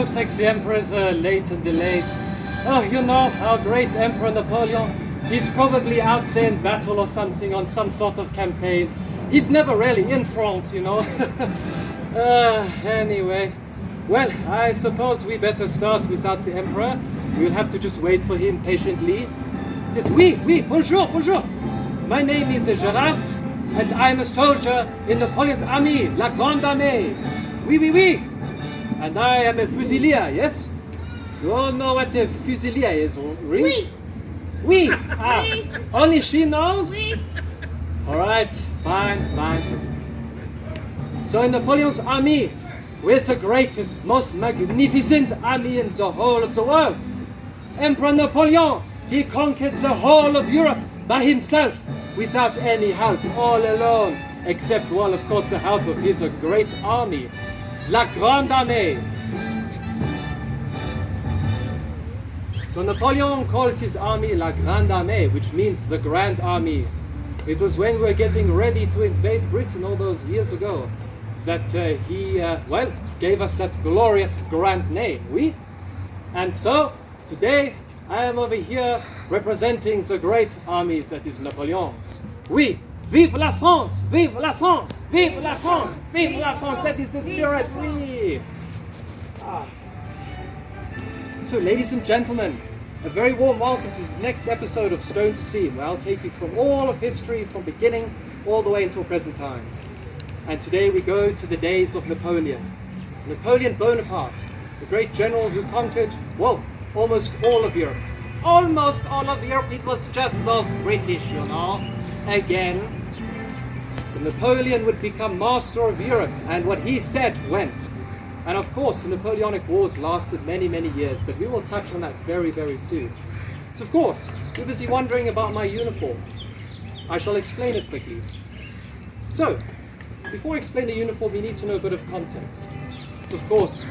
looks like the Emperor's late and delayed. Oh, you know, our great Emperor Napoleon, he's probably out there in battle or something on some sort of campaign. He's never really in France, you know. Anyway, well, I suppose we better start without the Emperor. We'll have to just wait for him patiently. Yes, oui, bonjour, bonjour. My name is Gerard, and I'm a soldier in Napoleon's army, la Grande Armée. Oui. And I am a fusilier, yes? You all know what a fusilier is, really? Oui. Ah, only she knows? Oui. All right, fine. So in Napoleon's army, we're the greatest, most magnificent army in the whole of the world. Emperor Napoleon, he conquered the whole of Europe by himself, without any help, all alone, except, well, of course, the help of his great army, la Grande Armée. So Napoleon calls his army la Grande Armée, which means the Grand Army. It was when we were getting ready to invade Britain all those years ago that he, well, gave us that glorious grand name, oui? And so, today, I am over here representing the great armies that is Napoleon's. Oui, vive la France, vive la France, vive la France, vive la France, that is the spirit, oui! Ah. So, ladies and gentlemen, a very warm welcome to the next episode of Stone to Steam, where I'll take you from all of history, from beginning all the way until present times. And today we go to the days of Napoleon. Napoleon Bonaparte, the great general who conquered, well, almost all of Europe. Almost all of Europe, it was just those British, you know. Again, Napoleon would become master of Europe, and what he said went. And of course, the Napoleonic Wars lasted many, many years, but we will touch on that very, very soon. So of course, you're busy wondering about my uniform. I shall explain it quickly. So, before I explain the uniform, you need to know a bit of context. So of course,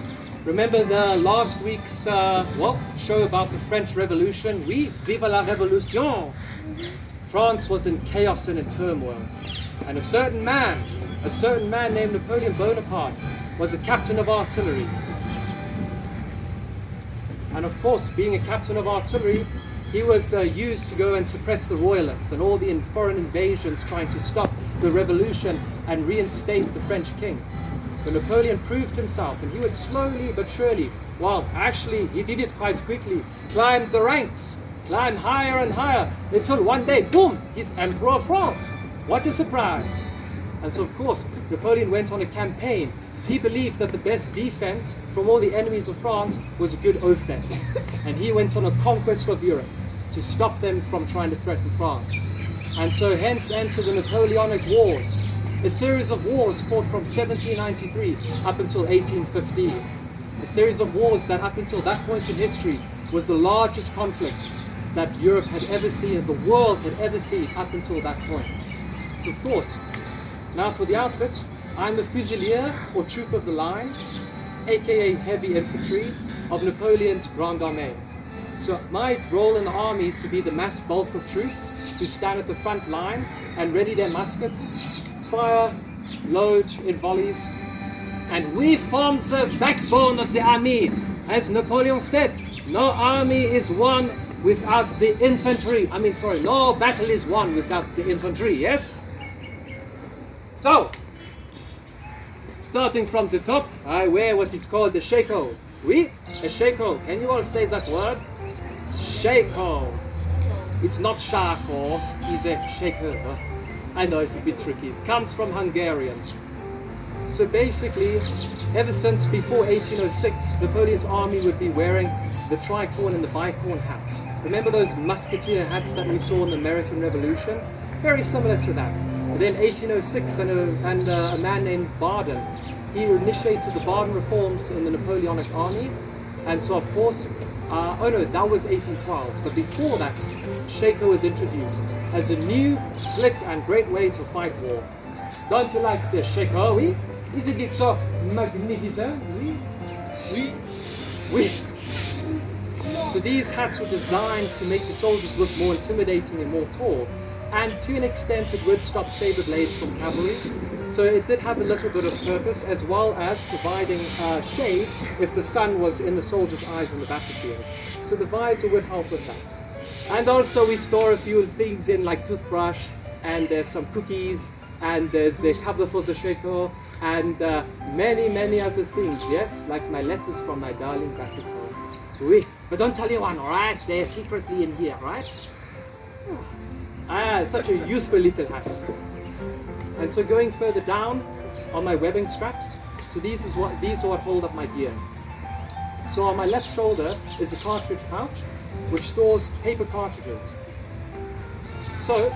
remember the last week's show about the French Revolution? Oui, vive la Révolution! France was in chaos and in turmoil. And a certain man named Napoleon Bonaparte was a captain of artillery. And of course, being a captain of artillery, he was used to go and suppress the royalists and all the foreign invasions trying to stop the revolution and reinstate the French king. But Napoleon proved himself, and he would slowly but surely, well, actually, he did it quite quickly, climb the ranks, climb higher and higher, until one day, boom, he's Emperor of France. What a surprise! And so, of course, Napoleon went on a campaign, because he believed that the best defense from all the enemies of France was a good offense. And he went on a conquest of Europe to stop them from trying to threaten France. And so hence entered the Napoleonic Wars, a series of wars fought from 1793 up until 1815. A series of wars that up until that point in history was the largest conflict that Europe had ever seen, and the world had ever seen up until that point. So of course, now for the outfit, I'm the fusilier or troop of the line, aka heavy infantry of Napoleon's Grande Armée. So my role in the army is to be the mass bulk of troops who stand at the front line and ready their muskets, fire, load in volleys, and we form the backbone of the army. As Napoleon said, no army is won without the infantry. No battle is won without the infantry, yes? So, starting from the top, I wear what is called the 𝐤𝐶. Oui, a 𝐤𝐶. Can you all say that word? 𝐤𝐶. It's not charcoal, it's a 𝐤𝐶. I know it's a bit tricky. It comes from Hungarian. So basically, ever since before 1806, Napoleon's army would be wearing the tricorn and the bicorn hats. Remember those musketeer hats that we saw in the American Revolution? Very similar to that. But then 1806, and a man named Baden, he initiated the Baden reforms in the Napoleonic army. And so of course, that was 1812. But before that, 𝐤𝐶 was introduced as a new, slick and great way to fight war. Don't you like the 𝐤𝐶, oui? Isn't it so magnificent? Oui. So these hats were designed to make the soldiers look more intimidating and more tall. and to an extent it would stop saber blades from cavalry. So it did have a little bit of purpose, as well as providing shade if the sun was in the soldier's eyes on the battlefield. So the visor would help with that. And also we store a few things in, like toothbrush, and there's some cookies, and there's a cover for the 𝐤𝐴𝐾, and many other things, yes? Like my letters from my darling back at home. Oui. But don't tell anyone, alright? They're secretly in here, right? Ah, such a useful little hat. And so going further down on my webbing straps, so these are what hold up my gear. So on my left shoulder is a cartridge pouch, which stores paper cartridges. So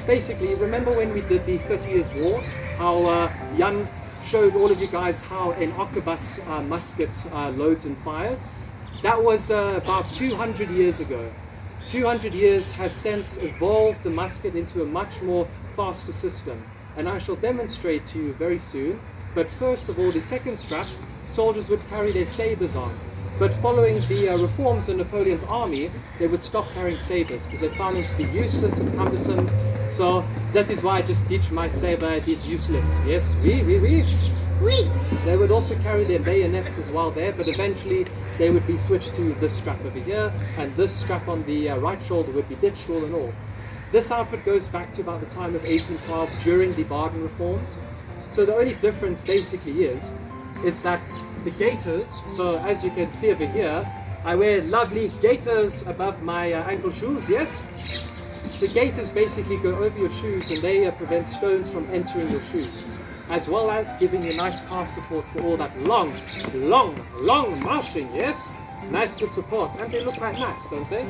basically, remember when we did the 30 Years' War, how Jan showed all of you guys how an arquebus musket loads and fires? That was about 200 years ago. 200 years has since evolved the musket into a much more faster system. And I shall demonstrate to you very soon. But first of all, the second strap, soldiers would carry their sabers on. But following the reforms in Napoleon's army, they would stop carrying sabers because they found them to be useless and cumbersome. So that is why I just ditch my saber, it is useless. Yes, oui. They would also carry their bayonets as well there, but eventually they would be switched to this strap over here, and this strap on the right shoulder would be ditched all in all. This outfit goes back to about the time of 1812 during the Baden reforms. So the only difference basically is that the gaiters, so as you can see over here, I wear lovely gaiters above my ankle shoes, yes? So gaiters basically go over your shoes and they prevent stones from entering your shoes, as well as giving you nice calf support for all that long marching, yes? Nice good support, and they look quite nice, don't they?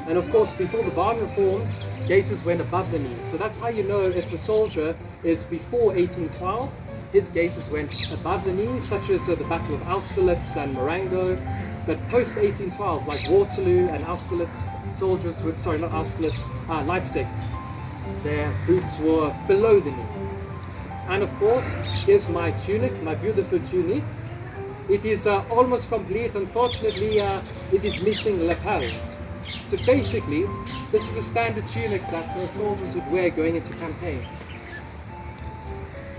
And of course, before the Baden reforms, gaiters went above the knee. So that's how you know if the soldier is before 1812, his gaiters went above the knee, such as the Battle of Austerlitz and Marengo. But post 1812, like Waterloo and Austerlitz, soldiers would, sorry, not Austerlitz, Leipzig, their boots were below the knee. And of course, here's my tunic, my beautiful tunic. It is almost complete. Unfortunately, it is missing lapels. So basically, this is a standard tunic that soldiers would wear going into campaign.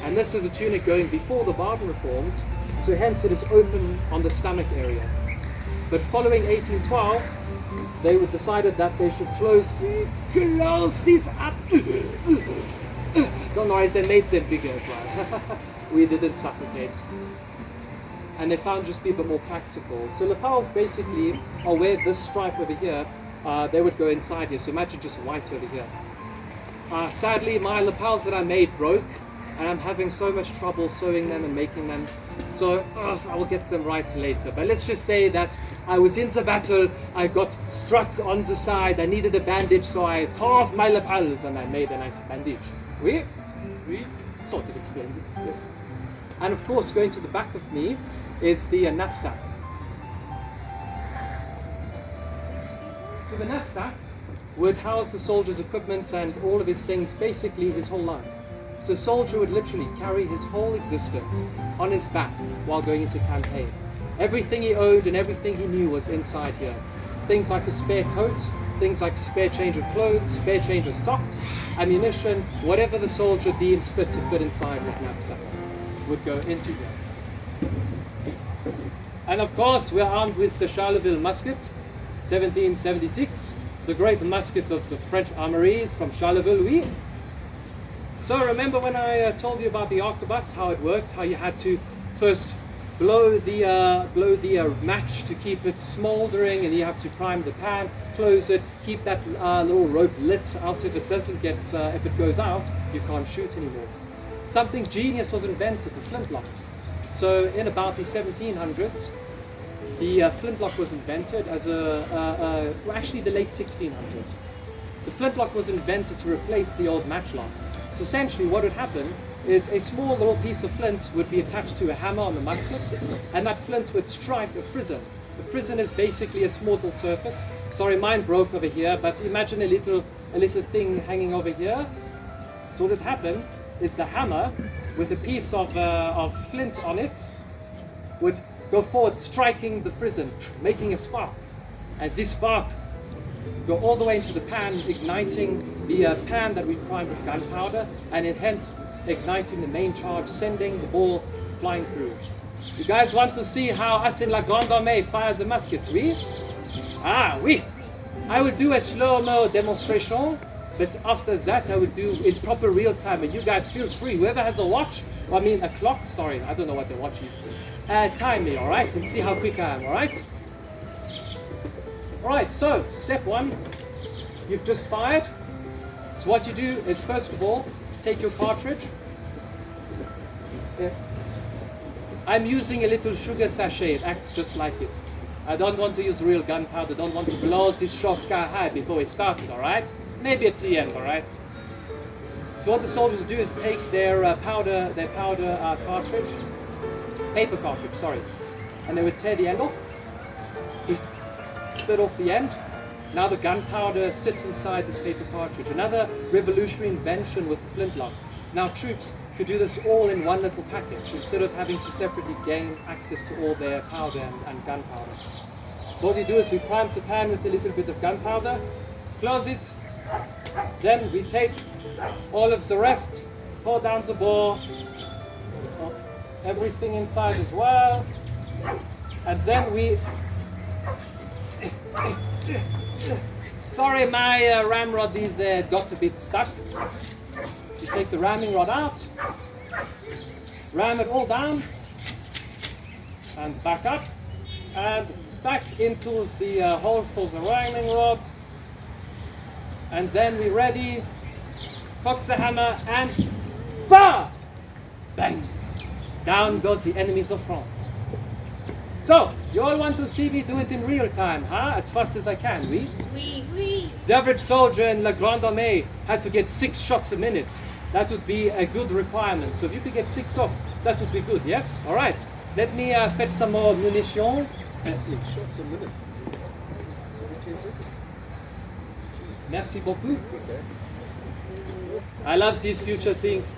And this is a tunic going before the Baden reforms, so hence it is open on the stomach area. But following 1812, they would decided that they should close this up. Don't worry, they made them bigger as well. We didn't suffocate. And they found just be a bit more practical. So lapels basically are where this stripe over here, they would go inside here. So imagine just white over here. Sadly, my lapels that I made broke, and I'm having so much trouble sewing them and making them. So I will get them right later. But let's just say that I was in the battle, I got struck on the side, I needed a bandage, so I tore off my lapels and I made a nice bandage. Oui? Sort of explains it, yes. And of course, going to the back of me is the knapsack. So the knapsack would house the soldier's equipment and all of his things, basically his whole life. So a soldier would literally carry his whole existence on his back while going into campaign. Everything he owned and everything he knew was inside here. Things like a spare coat, things like a spare change of clothes, spare change of socks, ammunition, whatever the soldier deems fit to fit inside his knapsack would go into here. And of course, we're armed with the Charleville musket, 1776. It's a great musket of the French armories from Charleville, oui. So remember when I told you about the arquebus, how it worked, how you had to first blow the match to keep it smoldering, and you have to prime the pan, close it, keep that little rope lit, else if it doesn't get, if it goes out, you can't shoot anymore. Something genius was invented, the flintlock. So in about the 1700s, the flintlock was invented as well, actually the late 1600s. The flintlock was invented to replace the old matchlock. So essentially what would happen is a small little piece of flint would be attached to a hammer on the musket, and that flint would strike a frizzen. The frizzen is basically a small little surface. Sorry, mine broke over here, but imagine a little thing hanging over here. So what would happen is the hammer with a piece of flint on it would go forward, striking the frizzen, making a spark. And this spark go all the way into the pan, igniting the pan that we've primed with gunpowder, and hence igniting the main charge, sending the ball flying through. You guys want to see how us in La Grande Armée fires the muskets, oui? Ah, oui! I will do a slow-mo demonstration, but after that I will do in proper real time, and you guys feel free, whoever has a watch, I mean a clock, sorry, I don't know what the watch is, time me, alright, and see how quick I am, alright? Alright, so, step one, you've just fired. So what you do is, first of all, take your cartridge. I'm using a little sugar sachet, it acts just like it. I don't want to use real gunpowder, don't want to blow this show sky high before we started, alright? Maybe at the end, alright? So what the soldiers do is take their powder cartridge, paper cartridge, sorry, and they would tear the end off, split off the end. Now the gunpowder sits inside this paper cartridge. Another revolutionary invention with flintlock. So now troops could do this all in one little package instead of having to separately gain access to all their powder and gunpowder. So what we do is we prime the pan with a little bit of gunpowder, close it, then we take all of the rest, pour down the ball, everything inside as well, and then we... Sorry, my ramrod is got a bit stuck. You take the ramming rod out, ram it all down, and back up, and back into the hole for the ramming rod. And then we're ready, cock the hammer, and fire! Bang! Down goes the enemies of France. So, you all want to see me do it in real time, huh? As fast as I can, oui? Oui, oui. The average soldier in La Grande Armée had to get 6 shots a minute. That would be a good requirement. So if you could get 6 off, that would be good, yes? All right. Let me fetch some more munitions. 6 shots a minute. 15 seconds. Merci beaucoup. Okay. I love these future things.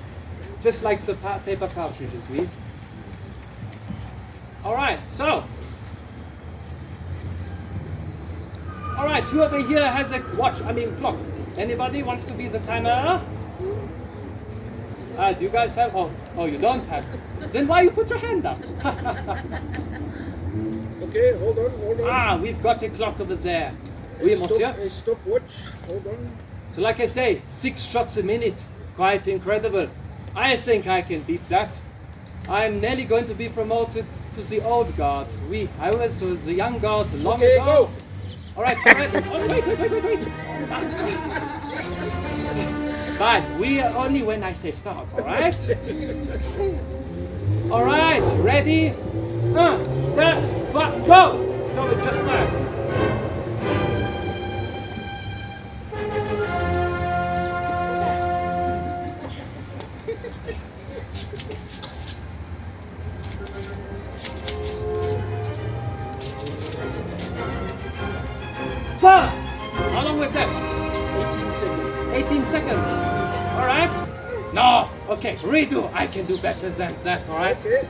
Just like the paper cartridges, oui? Alright, so. Alright, whoever here has a watch, clock. Anybody wants to be the timer? Do you guys have? Oh, you don't have. Then why you put your hand up? Okay, hold on. We've got a clock over there. Oui, monsieur. A stopwatch. Hold on. So like I say, 6 shots a minute. Quite incredible. I think I can beat that. I'm nearly going to be promoted to the old guard. I was the young guard long okay, ago. Go. All right, so wait. Fine, we are only when I say start, all right? All right, ready? 1, 2, 3, go! So it just now. Fire! How long was that? 18 seconds. 18 seconds. All right? No. Okay, redo. I can do better than that, all right? Okay.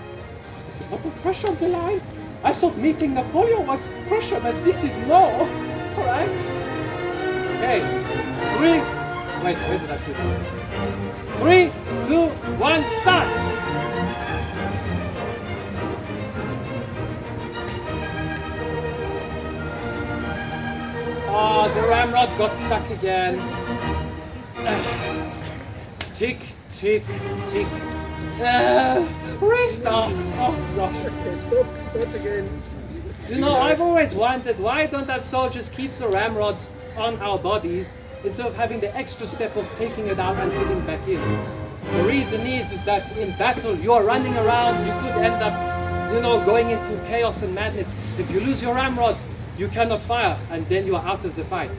There's a lot of pressure on the line. I thought meeting Napoleon was pressure, but this is more. All right? Okay. 3. Wait, where did I put this? 3, 2, 1, start! Oh, the ramrod got stuck again. Tick, tick, tick. Restart. Oh gosh. Okay, start again. You know, I've always wondered, why don't our soldiers keep the ramrods on our bodies instead of having the extra step of taking it out and putting it back in? The reason is that in battle you're running around, you could end up, going into chaos and madness. If you lose your ramrod, you cannot fire, and then you are out of the fight.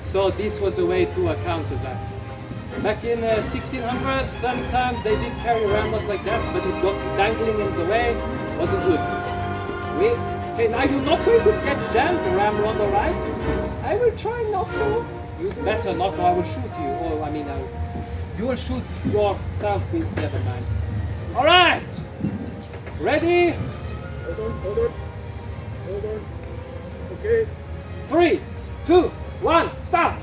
So this was a way to counter that. Back in 1600, sometimes they did carry ramrods like that, but it got dangling in the way. Wasn't good. Okay, now you're not going to get jammed, ramrod, all right? I will try not to. You better not, or I will shoot you. Or you will shoot yourself with. Never mind. All right. Ready? Hold on. Okay. 3, 2, 1, start!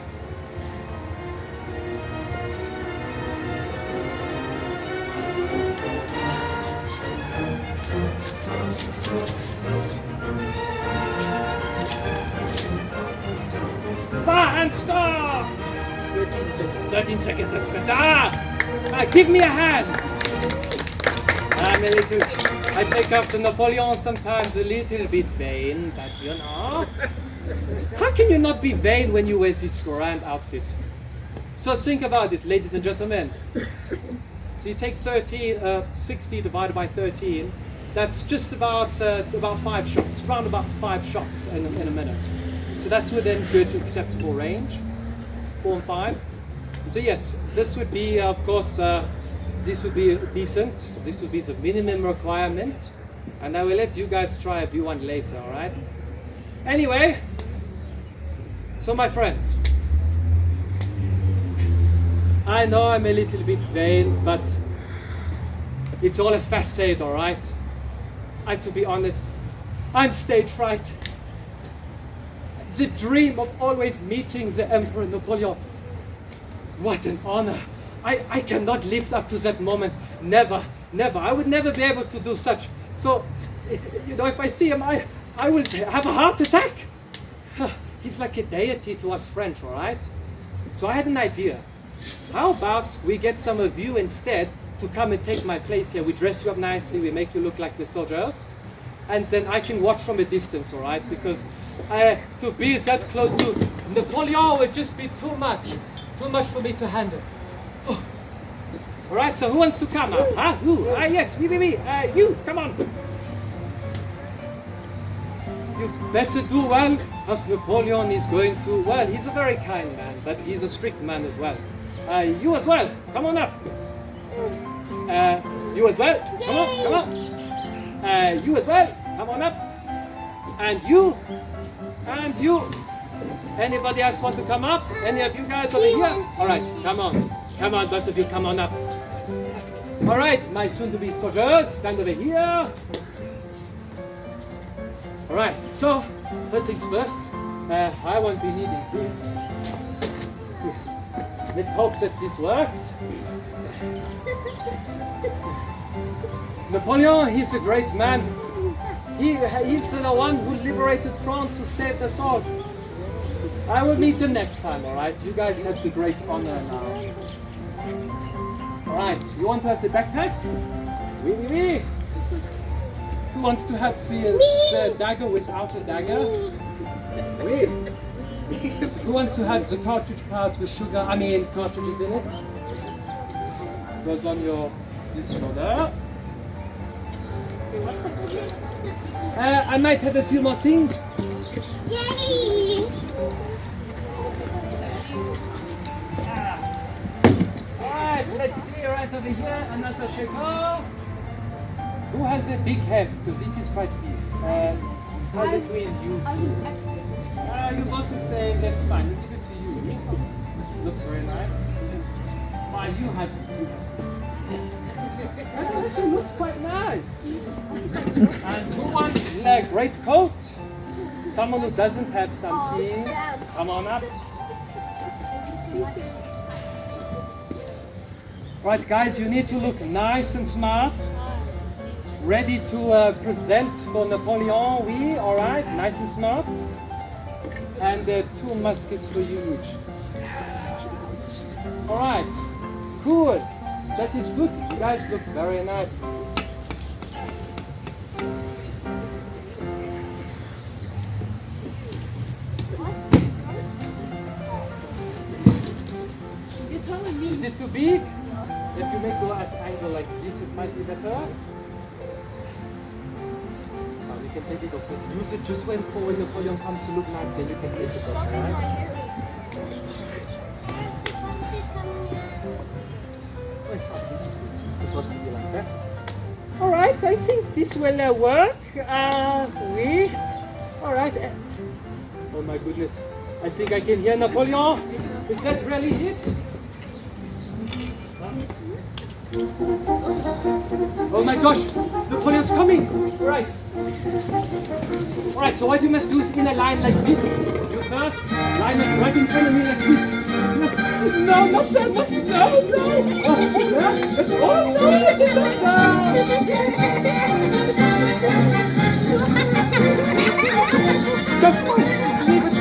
And stop! 13 seconds. 13 seconds, that's better. Give me a hand. I take after Napoleon, sometimes a little bit vain, but you know. How can you not be vain when you wear this grand outfit? So think about it, ladies and gentlemen. So you take 60 divided by 13. That's just about 5 shots, round about 5 shots in a minute. So that's within good acceptable range, 4 and 5. So yes, this would be, of course, this would be decent. This would be the minimum requirement. And I will let you guys try a V1 later, all right? Anyway, so my friends, I know I'm a little bit vain, but it's all a facade, all right? To be honest, I'm stage fright. The dream of always meeting the Emperor Napoleon. What an honor. I cannot live up to that moment. Never, never. I would never be able to do such. So, you know, if I see him, I will have a heart attack. He's like a deity to us French, all right? So I had an idea. How about we get some of you instead to come and take my place here? We dress you up nicely, we make you look like the soldiers, and then I can watch from a distance, all right? Because to be that close to Napoleon would just be too much for me to handle. Oh. All right, so who wants to come up? Huh? Who? Yes, me. You, come on. You better do well, as Napoleon is going to, well, he's a very kind man, but he's a strict man as well. You as well, come on up. You as well, come on. You as well, come on up. And you. Anybody else want to come up? Any of you guys over here? All right, come on, both of you, come on up. All right, my soon-to-be soldiers, stand over here. All right, so first things first, I won't be needing this. Let's hope that this works. Napoleon, he's a great man. He's the one who liberated France, who saved us all. I will meet him next time, all right? You guys have the great honor now. All right, you want to have the backpack? Oui. Who wants to have the dagger without a dagger? Oui. Who wants to have the cartridge pads with cartridges in it? Goes on this shoulder. I might have a few more things. Yay! Alright, let's see right over here, another shaker. Who has a big head? Because this is quite big. Between you two. You both the same, that's fine. We'll give it to you. Looks very nice. Why you have it? That actually looks quite nice. And who wants a great coat? Someone who doesn't have something, come on up. Right, guys, you need to look nice and smart. Ready to present for Napoleon, oui, all right, nice and smart. And 2 muskets for you each. All right, cool. That is good. You guys look very nice. You're telling me. Is it too big? If you make it at an angle like this, it might be better. You can take it off, but use it just when Napoleon comes to look nice, then you can take it off, right? Oh, it's fine, this is good. It's supposed to be like that. Alright, I think this will work. Oui. Alright. Oh my goodness. I think I can hear Napoleon. Is that really it? Oh my gosh! Napoleon's coming! Right. Alright, so what you must do is in a line like this. You first line up right in front of me like this. No, not that, not no, no. Oh, yeah? Oh no, that's fine. Leave it.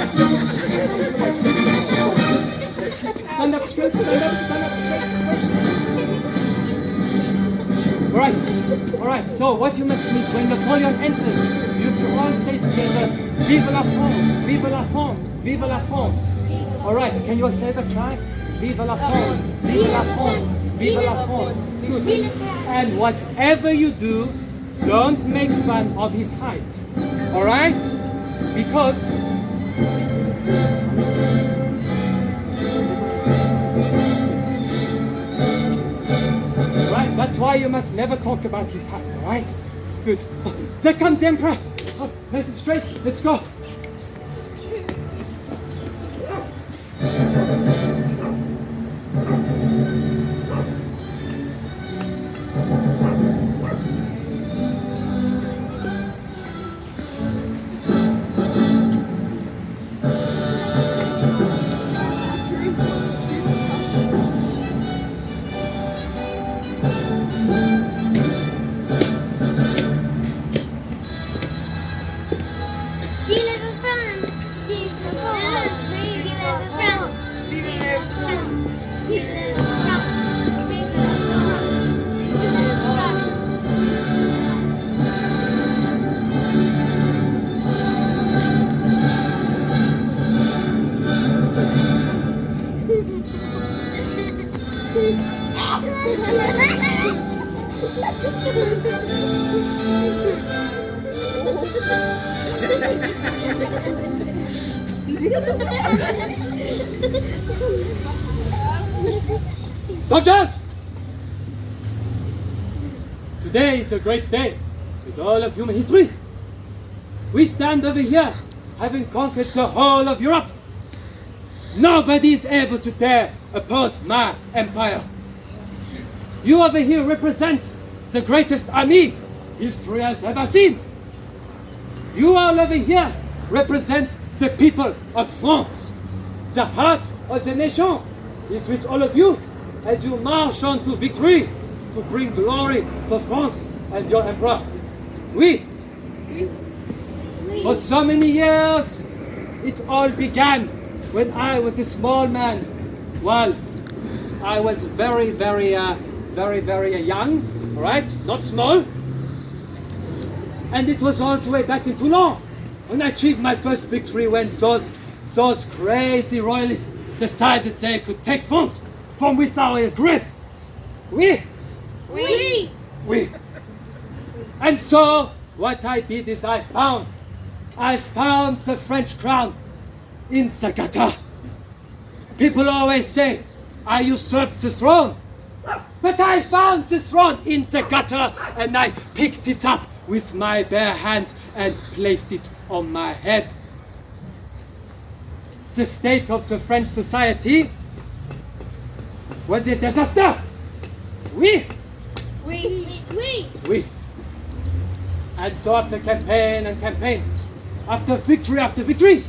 Stand up straight, stand up straight. Alright, so what you must do is when Napoleon enters, you have to all say together, Vive la France, Vive la France, Vive la France. Alright, can you all say that? Try? Vive la France, Vive la France, Vive la France. Good. And whatever you do, don't make fun of his height. Alright? Because that's why you must never talk about his height, alright? Good. Oh, there comes the Emperor. Oh, nice and straight. Let's go. Soldiers! Today is a great day with all of human history. We stand over here, having conquered the whole of Europe. Nobody is able to dare oppose my empire. You over here represent the greatest army history has ever seen. You all over here represent the people of France. The heart of the nation is with all of you as you march on to victory to bring glory for France and your emperor. We, for so many years, it all began when I was a small man. Well, I was very young, right? Not small. And it was all the way back in Toulon when I achieved my first victory when those crazy royalists decided they could take France from without a grasp. Oui. And so what I did is I found the French crown in the gutter. People always say I usurped the throne, but I found the throne in the gutter and I picked it up with my bare hands and placed it on my head. The state of the French society was a disaster. Oui. And so after campaign and campaign, after victory,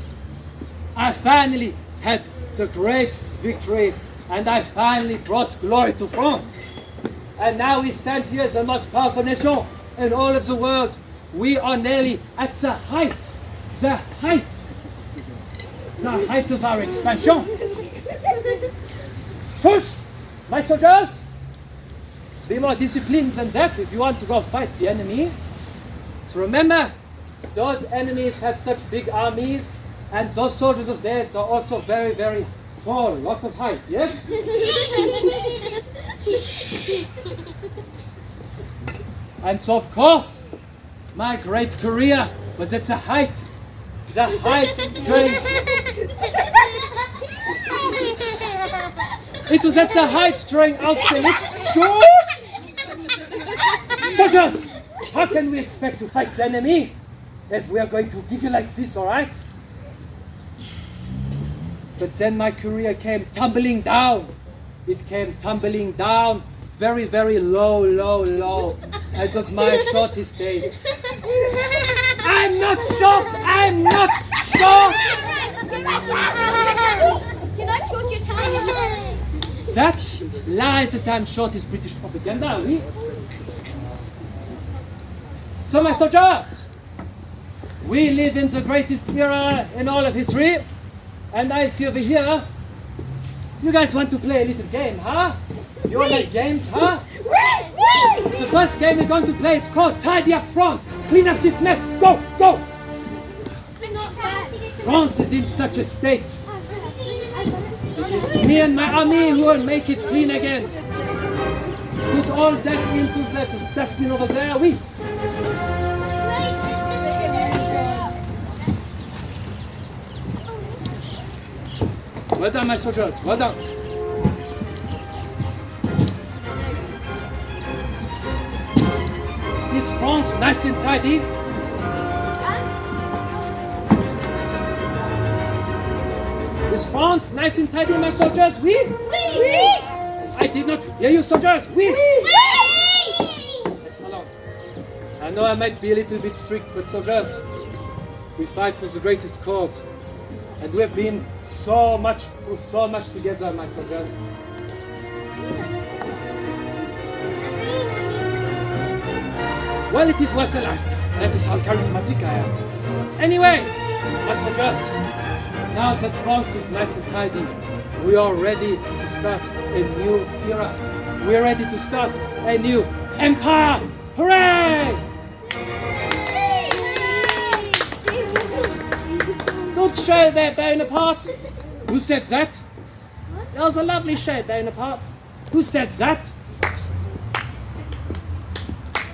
I finally had the great victory and I finally brought glory to France. And now we stand here as the most powerful nation in all of the world. We are nearly at the height of our expansion. Shush, my soldiers! Be more disciplined than that if you want to go fight the enemy. So remember, those enemies have such big armies, and those soldiers of theirs are also very tall, a lot of height, yes? And so of course, my great career was at the height during... It was at the height during Austerlitz. Soldiers, how can we expect to fight the enemy if we are going to giggle like this, alright? But then my career came tumbling down. It came tumbling down very low. It was my shortest days. I'm not short! I'm not short! You're not short, you're tiny. Such lies that I'm short is British propaganda, oui? So my soldiers, we live in the greatest era in all of history, and I see over here, you guys want to play a little game, huh? You all like games, huh? The first game we're going to play is called Tidy Up France. Clean up this mess. Go, go! France is in such a state. It's me and my army who will make it clean again. Put all that into that dustbin over there, oui. Well done, my soldiers, well done. Is France nice and tidy? Is France nice and tidy, my soldiers? Oui? Oui! I did not hear you, soldiers. Oui? Oui! Excellent. I know I might be a little bit strict, but soldiers, we fight for the greatest cause. And we have been so much together, my soldiers. Well, it is worth a lifetime. That is how charismatic I am. Anyway, my soldiers, now that France is nice and tidy, we are ready to start a new era. We are ready to start a new empire. Hooray! Good show there, Bonaparte. Who said that? That was a lovely show, Bonaparte. Who said that?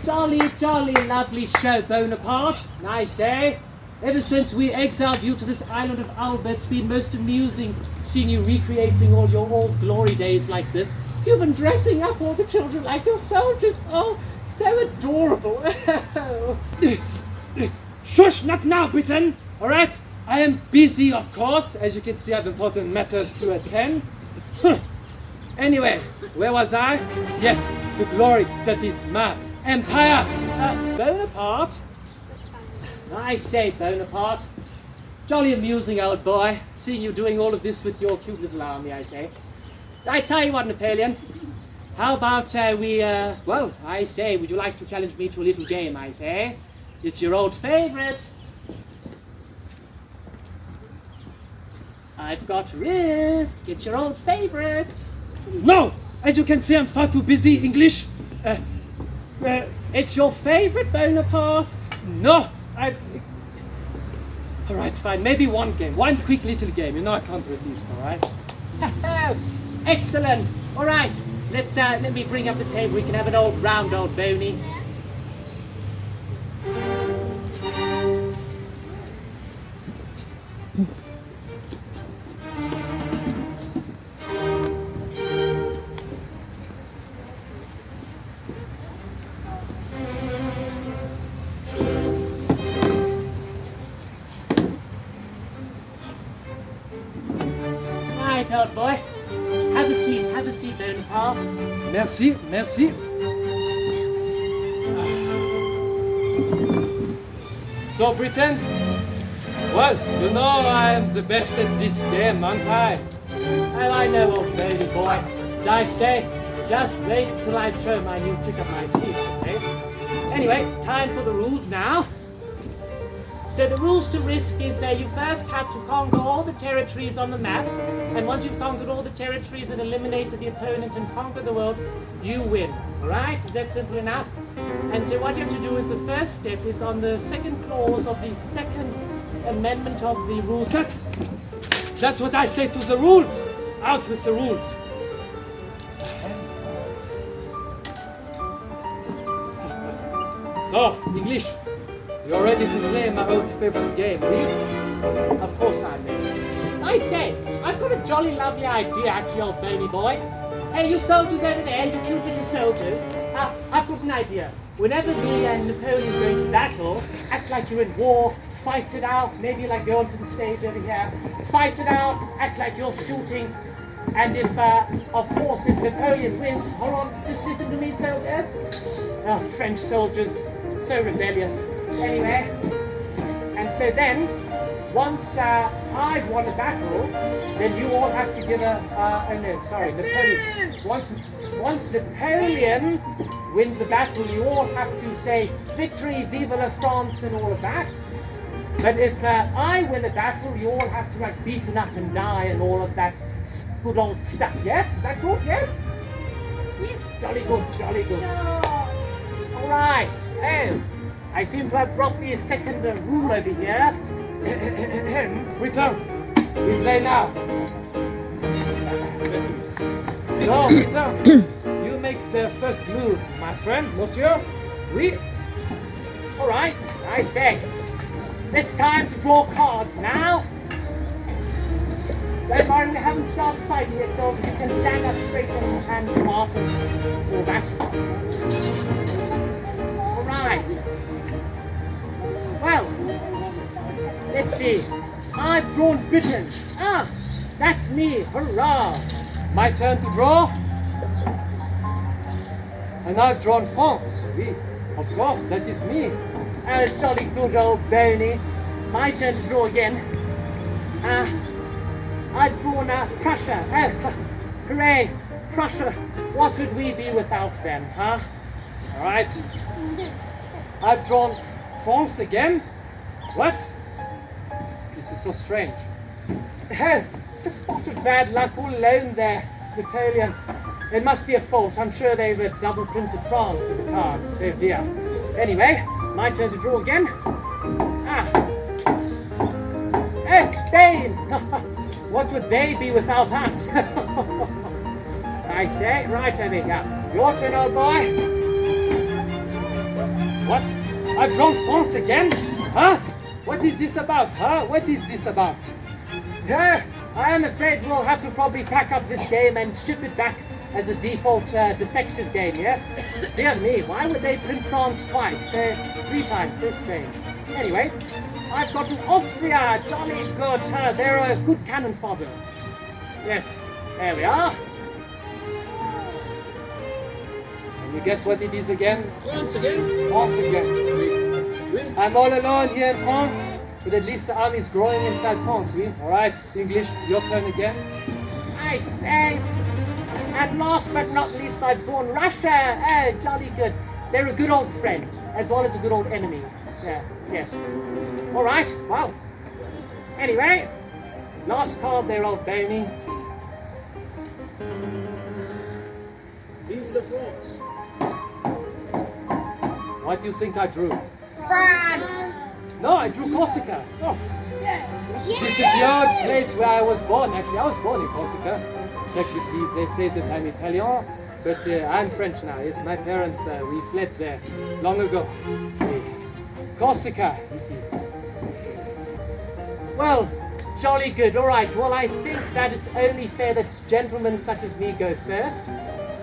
Jolly, jolly, lovely show, Bonaparte. Nice, eh? Ever since we exiled you to this island of Elba, it's been most amusing seeing you recreating all your old glory days like this. You've been dressing up all the children like your soldiers. Oh, so adorable. Shush, not now, Britain. All right? I am busy, of course. As you can see, I have important matters to attend. Anyway, where was I? Yes, the glory that is my empire. Bonaparte? I say, Bonaparte. Jolly amusing, old boy. Seeing you doing all of this with your cute little army, I say. I tell you what, Napoleon. How about well, I say, would you like to challenge me to a little game, I say? It's your old favorite. I've got risk. It's your old favorite. No! As you can see, I'm far too busy. English. It's your favorite, Bonaparte. No! All right, fine. Maybe one game. One quick little game. You know I can't resist, all right? Excellent. All right. Let me bring up the table. We can have an old round, old Boney. Old boy. Have a seat, Bonaparte. Merci, merci. So, Britain, well, you know I am the best at this game, aren't I? And I know, old baby boy. I say, just wait till I throw my new trick up my sleeve, I say. Anyway, time for the rules now. So the rules to risk is you first have to conquer all the territories on the map, and once you've conquered all the territories and eliminated the opponents and conquered the world, you win. Alright? Is that simple enough? And so what you have to do is the first step is on the second clause of the second amendment of the rules. That's what I say to the rules! Out with the rules! So, English. You're ready to play my old favorite game, really? Of course I'm ready. I say, I've got a jolly lovely idea actually, old baby boy. Hey, you soldiers over there, you cute little soldiers. I've got an idea. Whenever the Napoleon's going to battle, act like you're in war, fight it out, maybe like go onto the stage over here, fight it out, act like you're shooting, and if, of course, if Napoleon wins, hold on, just listen to me, soldiers. Oh, French soldiers, so rebellious. Anyway, so then, once I've won a battle, then you all have to give Napoleon. Once Napoleon wins a battle, you all have to say victory, vive la France, and all of that. But if I win a battle, you all have to like beaten up and die and all of that good old stuff. Yes, is that good? Yes. Yes. Jolly good, jolly good. No. All right. Oh, I seem to have dropped the second rule over here. Return. We play now. So, return. You make the first move, my friend, monsieur. Oui. All right. I say. It's time to draw cards now. Don't worry, we haven't started fighting yet, soldiers. You can stand up straight and smart and all that. All right. Well, let's see. I've drawn Britain. Ah, that's me. Hurrah! My turn to draw. And I've drawn France. Oui, of course, that is me. Oh, jolly good old Boney. My turn to draw again. I've drawn Prussia. Oh, hooray! Prussia. What would we be without them, huh? All right. I've drawn France again. What? This is so strange. Oh, a spot of bad luck all alone there, Napoleon. It must be a fault. I'm sure they were double printed France in the cards. Oh dear. Anyway, my turn to draw again. Oh, Spain! What would they be without us? I say, right over here. Your turn, old boy. What? I've drawn France again? Huh? What is this about, huh? What is this about? I am afraid we'll have to probably pack up this game and ship it back as a default defective game, yes? Dear me, why would they print France twice? 3 times, so strange. Anyway, I've got an Austria, jolly good. They're a good cannon fodder. Yes, there we are. Can you guess what it is again? France again. France again. Oui. I'm all alone here in France, but at least the army is growing inside France, oui? Alright, English, your turn again. I say, and last but not least, I've drawn Russia. Oh, jolly good. They're a good old friend, as well as a good old enemy. Yeah, yes. Alright, well. Anyway, last card there, old Boney. Vive la France. What do you think I drew? France. No, I drew Corsica. Oh. Yes. This is the old place where I was born. Actually, I was born in Corsica. Technically, they say that I'm Italian, but I'm French now. Yes, my parents, we fled there long ago. Corsica, it is. Well, jolly good. All right. Well, I think that it's only fair that gentlemen such as me go first.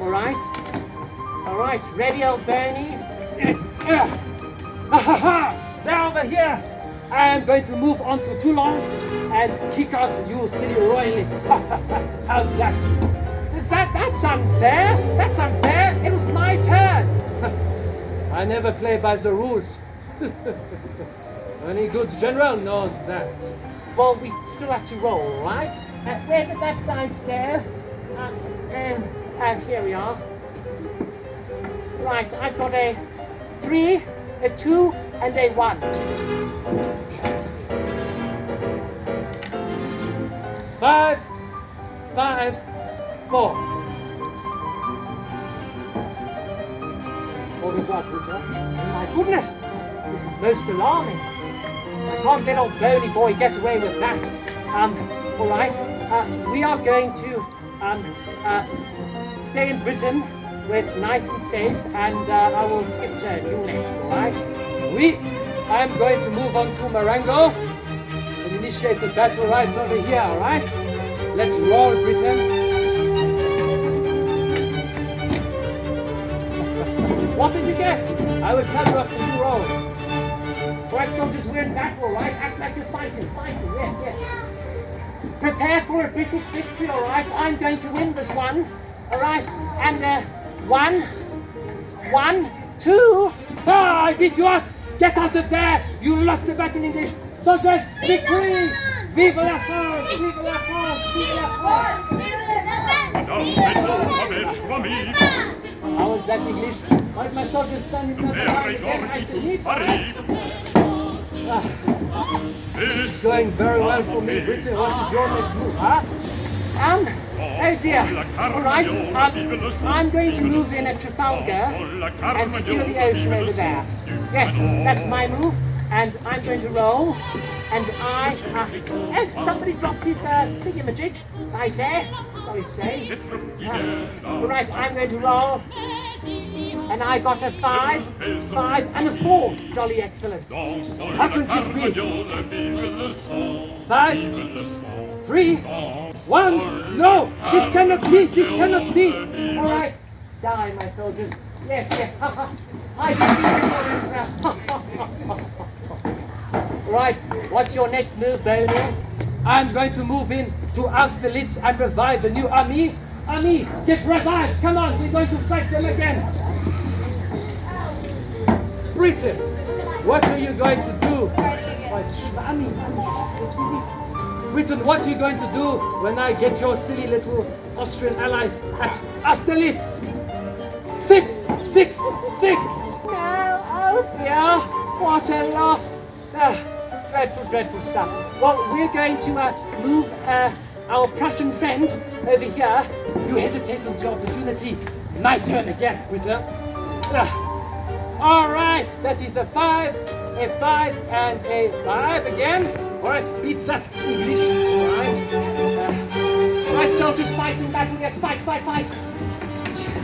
All right. All right. Ready, old Boney? They're over here. I am going to move on to Toulon and kick out you silly royalists. How's that? That's unfair. That's unfair. It was my turn. I never play by the rules. Any good general knows that. Well, we still have to roll, right? Where did that dice go? Here we are. Right, I've got a 3, a 2, and a 1. 5, 5, 4. Au revoir, Peter. My goodness, this is most alarming. I can't let old bony boy get away with that. All right. We are going to stay in Britain where it's nice and safe, and I will skip turn you next. All right. Oui. I'm going to move on to Marengo and initiate the battle right over here. All right. Let's roll, Britain. What did you get? I will tell you after you roll. Alright, soldiers, we're in battle, right? Act like you're fighting, yes, yes. Prepare for a British victory, alright? I'm going to win this one, alright? And, 1, 2, I beat you up! Get out of there! You lost the battle in English! Soldiers, victory! Vive la France! Vive la France! Vive la France! How was that English? Like my soldiers standing there behind again, I said, "Meet right." This is going very well for me, Britain. What is your next move, huh? Oh dear. Alright, I'm going to move in at Trafalgar and secure the ocean over there. Yes, that's my move, and I'm going to roll, and somebody dropped his thingamajig, I say. Sorry, stay. Alright, I'm going to roll, and I got a 5, 5, and a 4. Jolly excellent. How can this be? 5, 3, 1. No! This cannot be! This cannot be! Alright. Die, my soldiers. Yes, yes. I defeated. Right. What's your next move, Boney? I'm going to move in to Austerlitz and revive a new army. Army, get revived! Come on, we're going to fight them again. Britain, what are you going to do? Britain, what are you going to do when I get your silly little Austrian allies at Austerlitz? 6, 6, 6! No, oh dear, what a loss. Dreadful, dreadful stuff. Well, we're going to move our Prussian friends over here. You hesitate on the opportunity. My turn again, Britain. Alright, that is a 5, a 5, and a 5 again. Alright, beats that English. Alright, soldiers fighting battle. Yes, fight, fight, fight.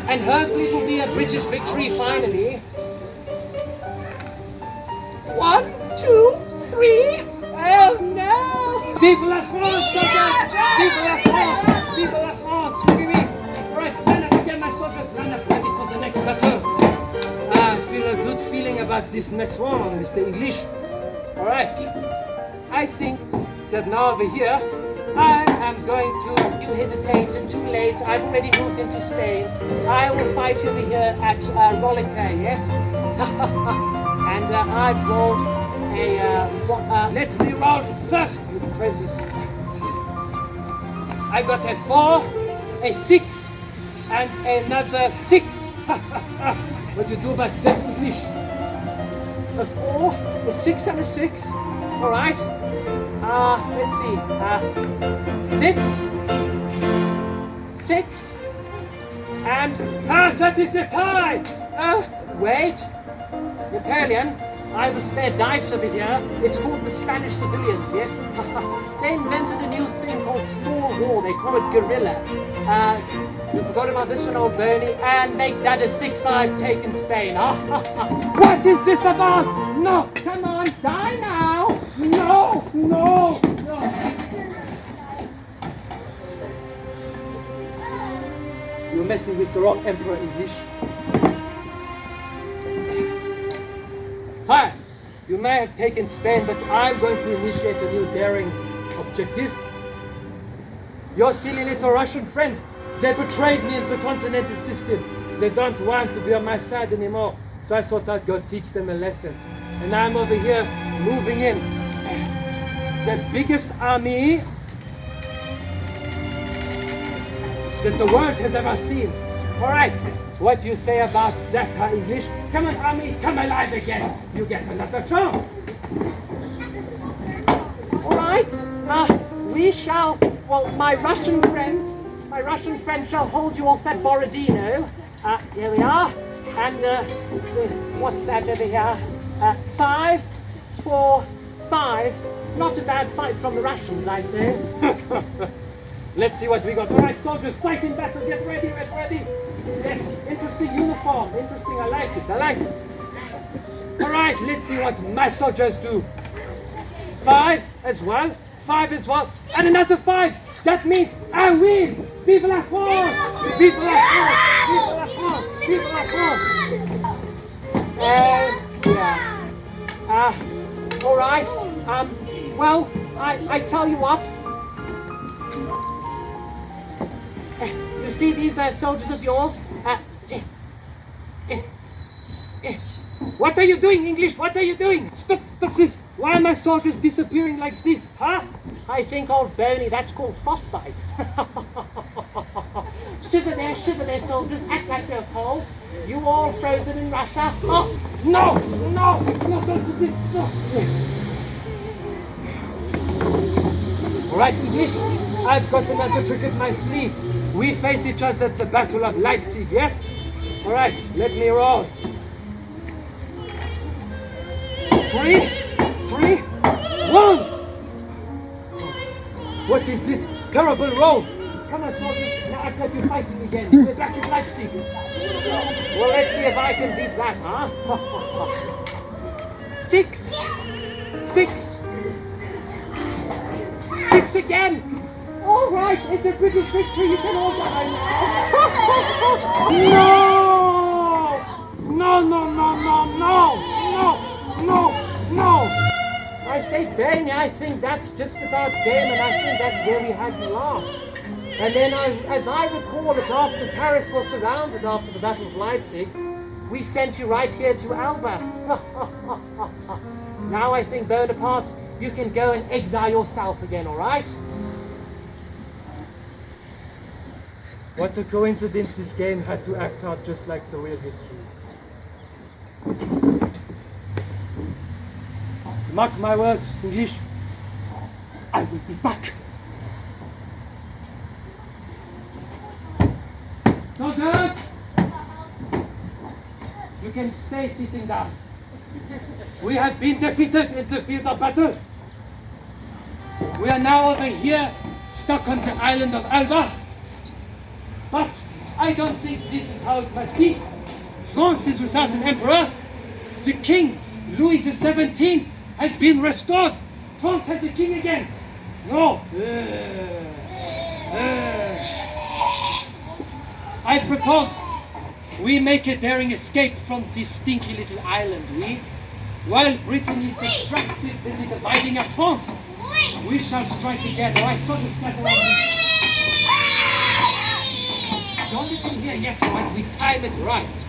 And hopefully it will be a British victory finally. 1, 2, 3. Oh no! Vive la France, soldiers! Vive la France! Vive la France! Look at me! Alright, line up again, my soldiers. Line up ready for the next battle. I feel a good feeling about this next one, Mr. English. Alright. I think that now over here, I am going to, you hesitate, it's too late, I've already moved into Spain. I will fight over here at 𝐿𝐵𝐿𝐵𝐿, yes? And I've rolled let me roll first, you crazies. I got a 4, a 6, and another 6. What do you do about that English? A 4, a 6, and a 6. All right. Let's see. 6, 6, and that is a tie. Wait, Napoleon. I have a spare dice over here. It's called the Spanish civilians, yes? They invented a new thing called small war. They call it guerrilla. You forgot about this one, old Bernie. And make that a 6 I've taken Spain. What is this about? No, come on, die now. No, no, no. You're messing with the wrong Emperor English. Fine, you may have taken Spain, but I'm going to initiate a new daring objective. Your silly little Russian friends, they betrayed me in the continental system. They don't want to be on my side anymore. So I thought I'd go teach them a lesson. And I'm over here moving in the biggest army that the world has ever seen. All right. What do you say about that, English? Come on, army, come alive again. You get another chance. All right. We shall. Well, my Russian friends shall hold you off at Borodino. Here we are. And what's that over here? 5, 4, 5. Not a bad fight from the Russians, I say. Let's see what we got. All right, soldiers, fight in battle. Get ready, get ready. Yes, interesting uniform. Interesting, I like it, I like it. All right, let's see what my soldiers do. 5 as well, 5 as well, and another 5. That means I win. Vive la France! Vive la France! Vive la France! Vive la France! All right. Well, I tell you what. You see these soldiers of yours? What are you doing, English? What are you doing? Stop this! Why are my soldiers disappearing like this, huh? I think, old Boney, that's called frostbite. Shiver there, soldiers, act like they're cold. You all frozen in Russia? Oh, no, no, no, don't do this, no. All right, English, I've got another trick up my sleeve. We face each other at the Battle of Leipzig, yes? All right, let me roll. 3, 2, 1. What is this terrible roll? Come on, soldiers, now I've got you fighting again. We're back at Leipzig. Well, let's see if I can beat that, huh? 6, 6, 6 again. All right, it's a British victory. You can all go home now. No! No, no, no, no, no, no, no. I say, Boney, I think that's just about game, and I think that's where we had you last. And then, as I recall it, after Paris was surrounded after the Battle of Leipzig, we sent you right here to Elba. Now I think, Bonaparte, you can go and exile yourself again, all right? What a coincidence this game had to act out just like the real history. Mark my words, English. I will be back. Soldiers! You can stay sitting down. We have been defeated in the field of battle. We are now over here, stuck on the island of Elba. But I don't think this is how it must be. France is without an emperor. The king, Louis XVII, has been restored. France has a king again. No. I propose we make a daring escape from this stinky little island, oui? While Britain is distracted busy dividing up France, we shall strike again. All right, soldiers, scatter around. Don't let him hear yet, all right? We time it right.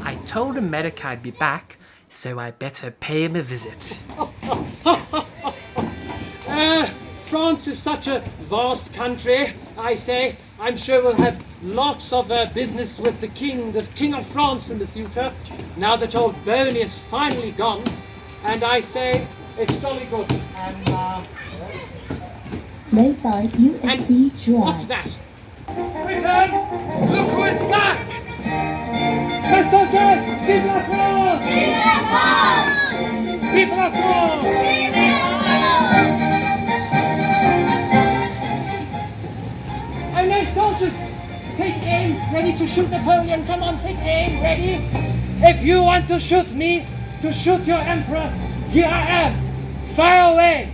I told him Medic I'd be back, so I better pay him a visit. France is such a vast country, I say. I'm sure we'll have lots of business with the King of France in the future, now that old Boney is finally gone. And I say, it's jolly good. And, Late by USB what's drive. that? Britain! Look who is back! My soldiers! Vive la France! Vive la France! And now, soldiers, take aim, ready to shoot Napoleon. Come on, take aim, ready. If you want to shoot me, to shoot your emperor, here I am. Fire away.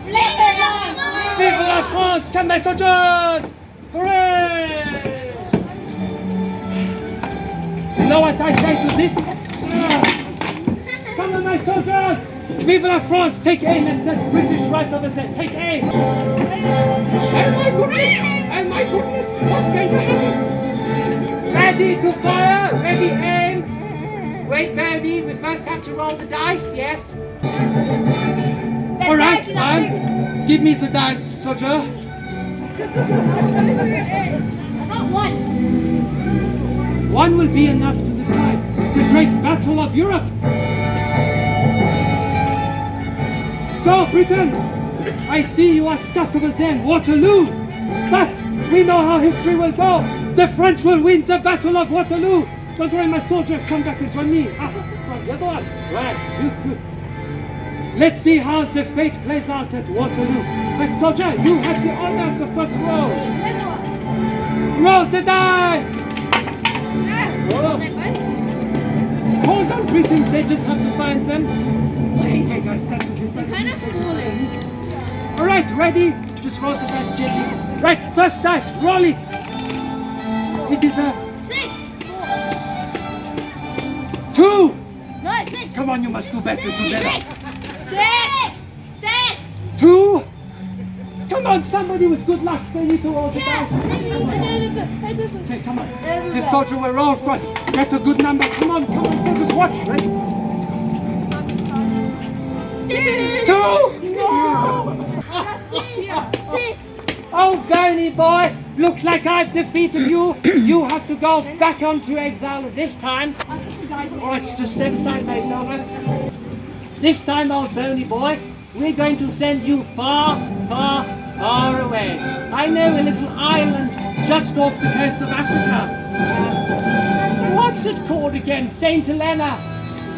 Vive la France! Come, my soldiers! Hooray! You know what I say to this? Come on, my soldiers! Vive la France! Take aim and set British right over there. Take aim! Oh my goodness! Oh my goodness! What's going to happen? Ready to fire! Ready, aim! Wait, Boney, we first have to roll the dice, yes? All right, fine. Give me the dice, soldier. I got 1. One will be enough to decide the great battle of Europe. So, Britain, I see you are stuck over there in Waterloo. But we know how history will go. The French will win the Battle of Waterloo. Don't worry, my soldier, come back and join me. The other one. Right, good. Let's see how the fate plays out at Waterloo. But soldier, you have the honor of the first roll. Roll the dice! Oh. Hold on, Britain, they just have to find them. Wait, I gotta stand to this side. Alright, ready? Just roll the dice gently. Right, first dice, roll it! It is a 6. 2! No, it's 6. Come on, you must do better, do better. 6. 2! Come on, somebody with good luck, say you to roll the dice. Okay, come on. This soldier will roll for us. Get a good number. Come on, soldiers, watch. Ready? Two! Six. Oh, Gurney boy, looks like I've defeated you. You have to go back onto exile this time. Alright, just step aside, my soldiers. This time, old bony boy, we're going to send you far, far, far away. I know a little island just off the coast of Africa. What's it called again? St. Helena.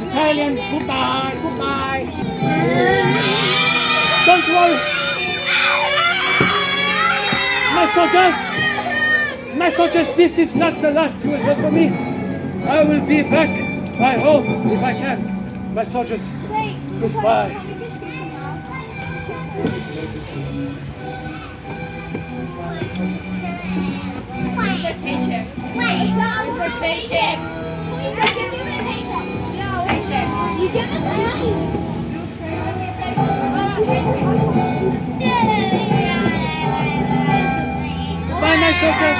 Napoleon, goodbye, goodbye. Don't worry. My soldiers, this is not the last you will hear from me. I will be back by home if I can. My soldiers, goodbye. Paycheck. Paycheck. You give us money. Bye, my soldiers.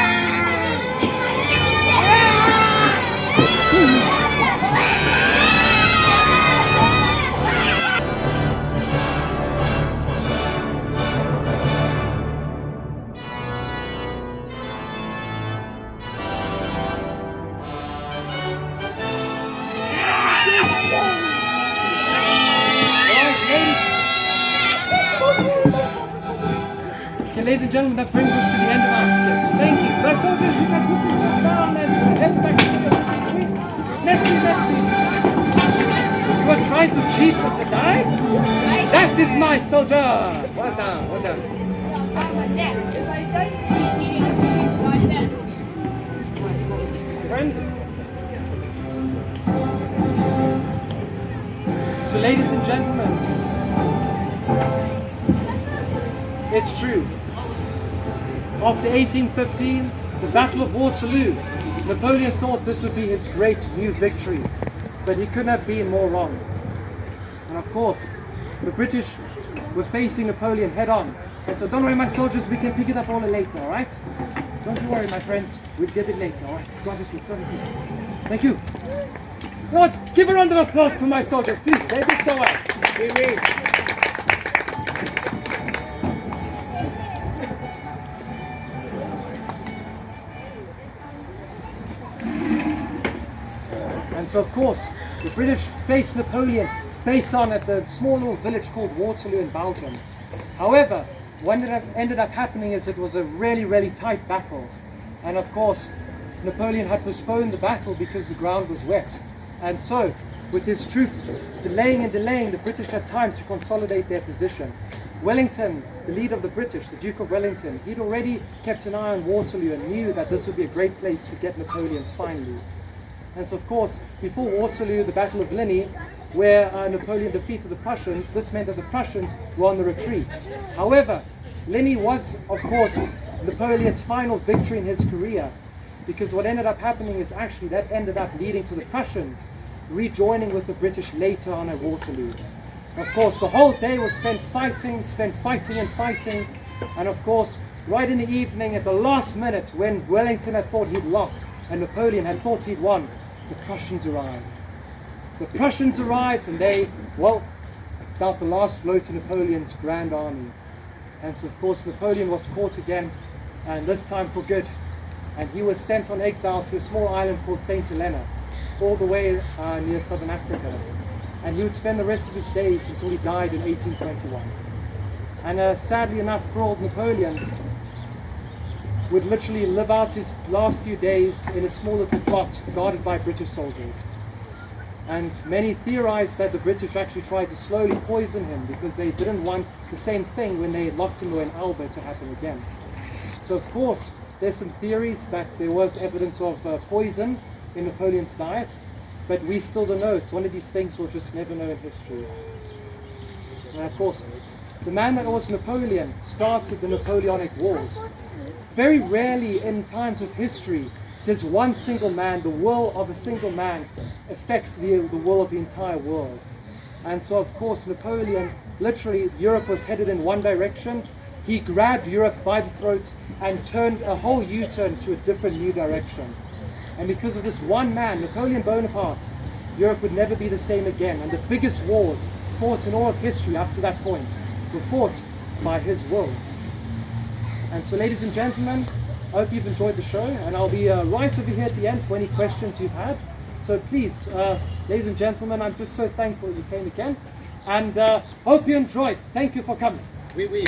Okay, ladies and gentlemen, that brings us to the end of our skits. Thank you. My soldiers, you can put yourself down and head back to your country. Merci. You are trying to cheat us, guys? That is my soldier. Well done, well done. Friends? So, ladies and gentlemen, it's true. After 1815, the Battle of Waterloo, Napoleon thought this would be his great new victory, but he couldn't have been more wrong. And of course, the British were facing Napoleon head on. And so don't worry, my soldiers, we can pick it up all later, alright? Don't you worry, my friends, we'll get it later, alright? Go have a seat, go have a seat. Thank you. Lord, give a round of applause to my soldiers, please. They did so well. Oui. And so, of course, the British faced Napoleon face on at the small little village called Waterloo in Belgium. However, what ended up happening is it was a really, really tight battle. And of course, Napoleon had postponed the battle because the ground was wet. And so, with his troops delaying, the British had time to consolidate their position. Wellington, the leader of the British, the Duke of Wellington, he'd already kept an eye on Waterloo and knew that this would be a great place to get Napoleon finally. And so, of course, before Waterloo, the Battle of Ligny, where Napoleon defeated the Prussians, this meant that the Prussians were on the retreat. However, Ligny was, of course, Napoleon's final victory in his career, because what ended up happening is actually that ended up leading to the Prussians rejoining with the British later on at Waterloo. Of course, the whole day was spent fighting, and of course, right in the evening, at the last minute, when Wellington had thought he'd lost and Napoleon had thought he'd won, the Prussians arrived. The Prussians arrived and they, well, dealt the last blow to Napoleon's grand army. And so, of course, Napoleon was caught again, and this time for good. And he was sent on exile to a small island called St. Helena, all the way near southern Africa. And he would spend the rest of his days until he died in 1821. And sadly enough, poor old Napoleon would literally live out his last few days in a small little plot guarded by British soldiers. And many theorized that the British actually tried to slowly poison him because they didn't want the same thing when they locked him away in Elba to happen again. So of course, there's some theories that there was evidence of poison in Napoleon's diet, but we still don't know. It's one of these things we'll just never know in history. And of course, the man that was Napoleon started the Napoleonic Wars. Very rarely in times of history does one single man, the will of a single man, affect the will of the entire world. And so of course Napoleon, literally Europe was headed in one direction, he grabbed Europe by the throat and turned a whole U-turn to a different new direction. And because of this one man, Napoleon Bonaparte, Europe would never be the same again. And the biggest wars fought in all of history up to that point were fought by his will. And so, ladies and gentlemen, I hope you've enjoyed the show, and I'll be right over here at the end for any questions you've had. So please, ladies and gentlemen, I'm just so thankful you came again, and hope you enjoyed. Thank you for coming. Oui.